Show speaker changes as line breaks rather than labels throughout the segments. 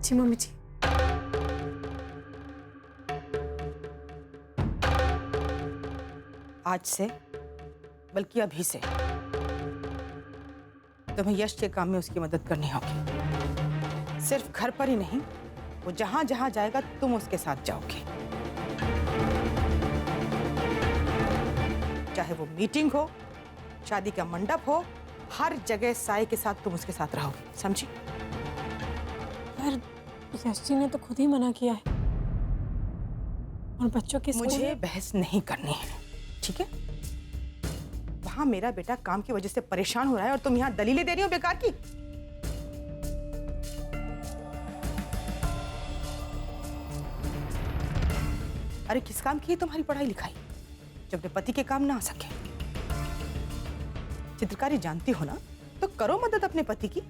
जी mummy जी।
आज से, बल्कि अभी से तुम्हें यश के काम में उसकी मदद करनी होगी। सिर्फ घर पर ही नहीं, वो जहां जहां जाएगा तुम उसके साथ जाओगे। चाहे वो मीटिंग हो, शादी का मंडप हो, हर जगह साई के साथ तुम उसके साथ रहोगे, समझी?
पर यश जी ने तो खुद ही मना किया है। और बच्चों की
मुझे बहस नहीं करनी है, ठीक है? वहां मेरा बेटा काम की वजह से परेशान हो रहा है और तुम यहां दलीलें दे रही हो बेकार की। अरे किस काम की है तुम्हारी पढ़ाई लिखाई जब अपने पति के काम ना आ सके? चित्रकारी जानती हो ना, तो करो मदद अपने पति की।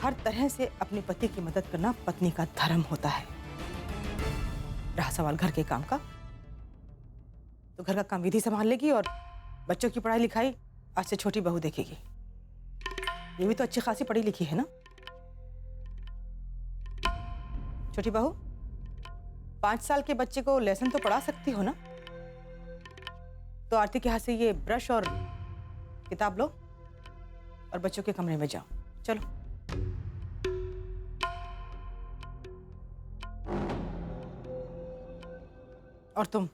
हर तरह से अपने पति की मदद करना पत्नी का धर्म होता है। रहा सवाल घर के काम का, तो घर का काम विधि संभाल लेगी और बच्चों की पढ़ाई लिखाई आज से छोटी बहू देखेगी। ये भी तो अच्छी खासी पढ़ी लिखी है ना। छोटी बहू, 5 साल के बच्चे को लेसन तो पढ़ा सकती हो ना? तो आरती के हाथ से ये ब्रश और किताब लो और बच्चों के कमरे में जाओ। चलो। और तुम,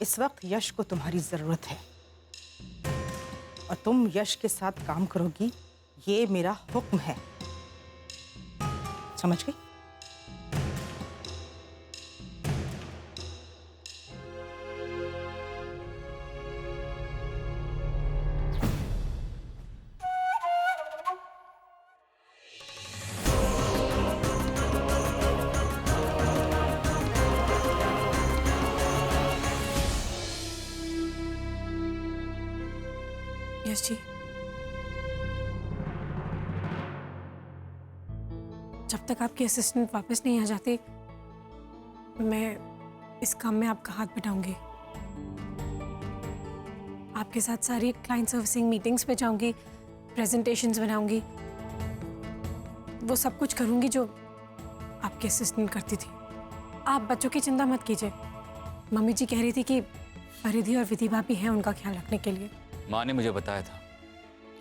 इस वक्त यश को तुम्हारी जरूरत है और तुम यश के साथ काम करोगी, ये मेरा हुक्म है, समझ गई?
यश जी, जब तक आपकी असिस्टेंट वापस नहीं आ जाती, मैं इस काम में आपका हाथ बटाऊंगी। आपके साथ सारी क्लाइंट सर्विसिंग मीटिंग्स पे जाऊंगी, प्रेजेंटेशंस बनाऊंगी, वो सब कुछ करूंगी जो आपकी असिस्टेंट करती थी। आप बच्चों की चिंता मत कीजिए। मम्मी जी कह रही थी कि परिधि और विधि भाभी हैं उनका ख्याल रखने के लिए।
माँ ने मुझे बताया था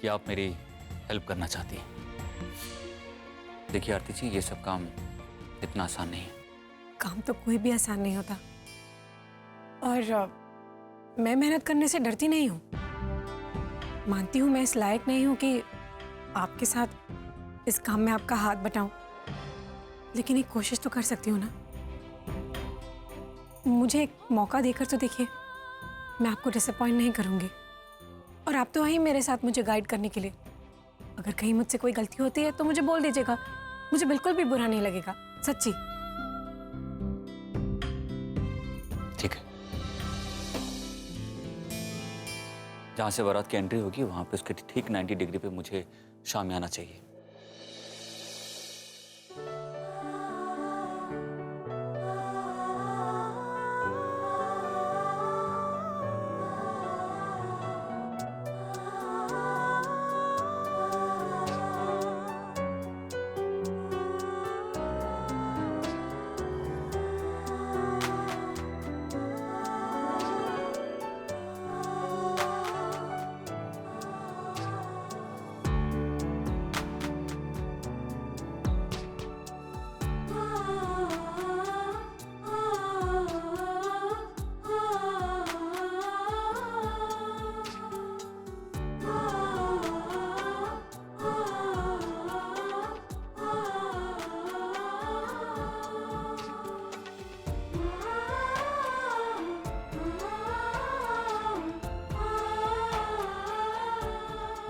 कि आप मेरी हेल्प करना चाहती हैं। देखिए आरती जी, ये सब काम इतना आसान नहीं है।
काम तो कोई भी आसान नहीं होता और मैं मेहनत करने से डरती नहीं हूँ। मानती हूँ मैं इस लायक नहीं हूँ कि आपके साथ इस काम में आपका हाथ बटाऊं, लेकिन एक कोशिश तो कर सकती हूँ ना। मुझे एक मौका देकर तो देखिए, मैं आपको डिसअपॉइंट नहीं करूँगी और आप तो वहीं मेरे साथ मुझे गाइड करने के लिए। अगर कहीं मुझसे कोई गलती होती है तो मुझे बोल दीजिएगा, मुझे बिल्कुल भी बुरा नहीं लगेगा, सच्ची।
ठीक है, जहाँ से बारात की एंट्री होगी वहां पे उसके ठीक 90 डिग्री पे मुझे शाम में आना चाहिए।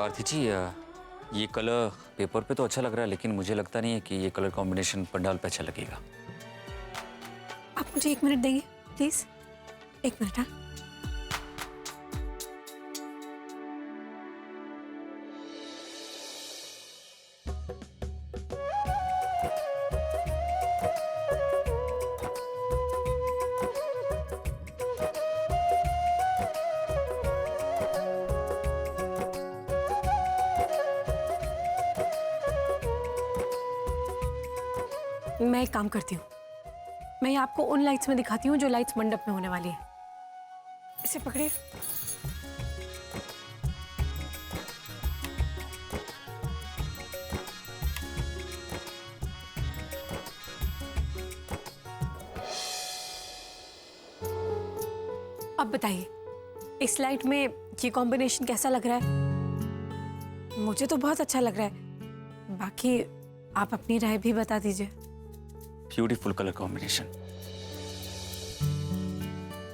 आरती जी, ये कलर पेपर पे तो अच्छा लग रहा है, लेकिन मुझे लगता नहीं है कि ये कलर कॉम्बिनेशन पंडाल पे अच्छा लगेगा।
आप मुझे 1 मिनट देंगे प्लीज? 1 मिनट। हाँ, मैं एक काम करती हूँ, मैं ये आपको उन लाइट्स में दिखाती हूँ जो लाइट्स मंडप में होने वाली है। इसे पकड़िए। अब बताइए, इस लाइट में ये कॉम्बिनेशन कैसा लग रहा है? मुझे तो बहुत अच्छा लग रहा है, बाकी आप अपनी राय भी बता दीजिए।
Beautiful colour combination.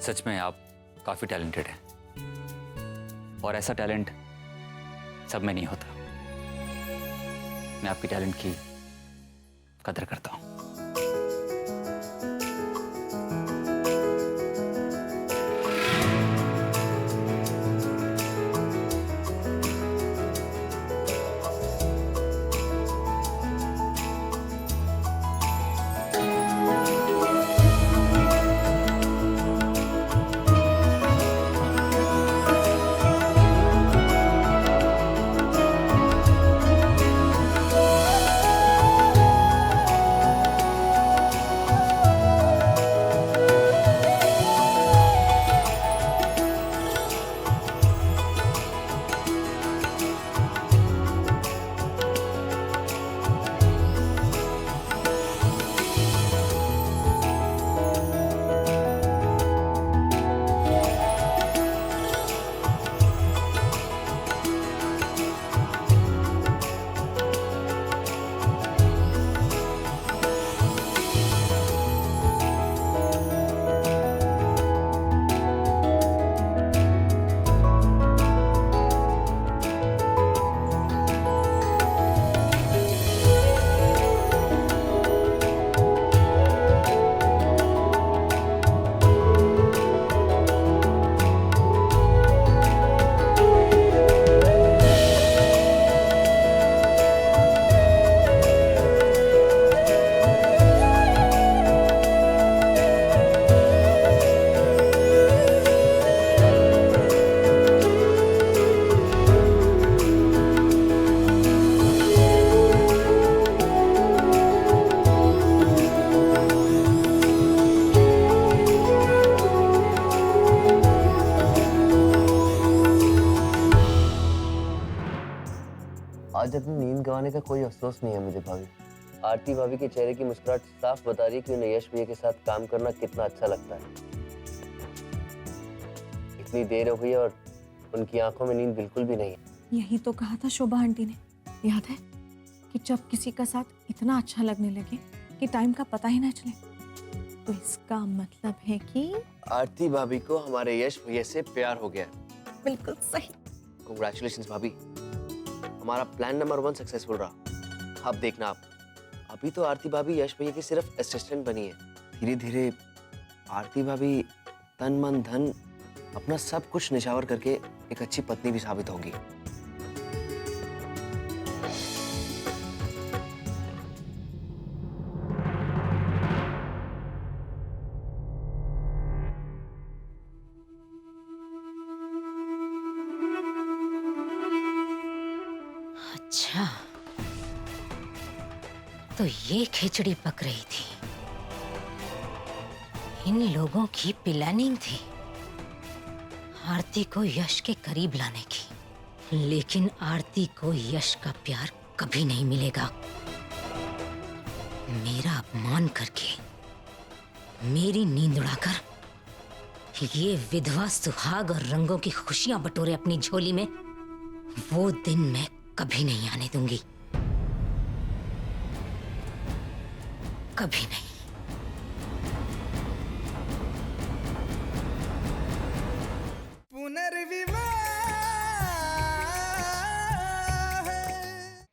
सच में आप काफी टैलेंटेड हैं और ऐसा टैलेंट सब में नहीं होता। मैं आपकी टैलेंट की कदर करता हूं।
आज अपनी नींद गंवाने का कोई अफसोस नहीं है मुझे भाभी। आरती भाभी के चेहरे की मुस्कुराहट साफ बता रही है कि उन्हें यश भैया के साथ काम करना कितना अच्छा लगता है। इतनी देर हो गई और उनकी आंखों में नींद बिल्कुल भी नहीं है।
यही तो कहा था शोभा आंटी ने, याद है कि जब किसी का साथ इतना अच्छा लगने लगे कि टाइम का पता ही ना चले, तो इसका मतलब है कि
आरती भाभी को हमारे यश भैया से प्यार हो गया।
बिल्कुल सही।
कांग्रेचुलेशंस भाभी, हमारा प्लान नंबर 1 सक्सेसफुल रहा। अब देखना आप, अभी तो आरती भाभी यश भैया की सिर्फ असिस्टेंट बनी है। धीरे धीरे आरती भाभी तन मन धन अपना सब कुछ निछावर करके एक अच्छी पत्नी भी साबित होगी।
अच्छा, तो ये खिचड़ी पक रही थी, इन लोगों की प्लानिंग थी आरती को यश के करीब लाने की। लेकिन आरती को यश का प्यार कभी नहीं मिलेगा। मेरा अपमान करके, मेरी नींद उड़ाकर ये विधवा सुहाग और रंगों की खुशियां बटोरे अपनी झोली में, वो दिन मैं कभी नहीं आने दूंगी, कभी नहीं।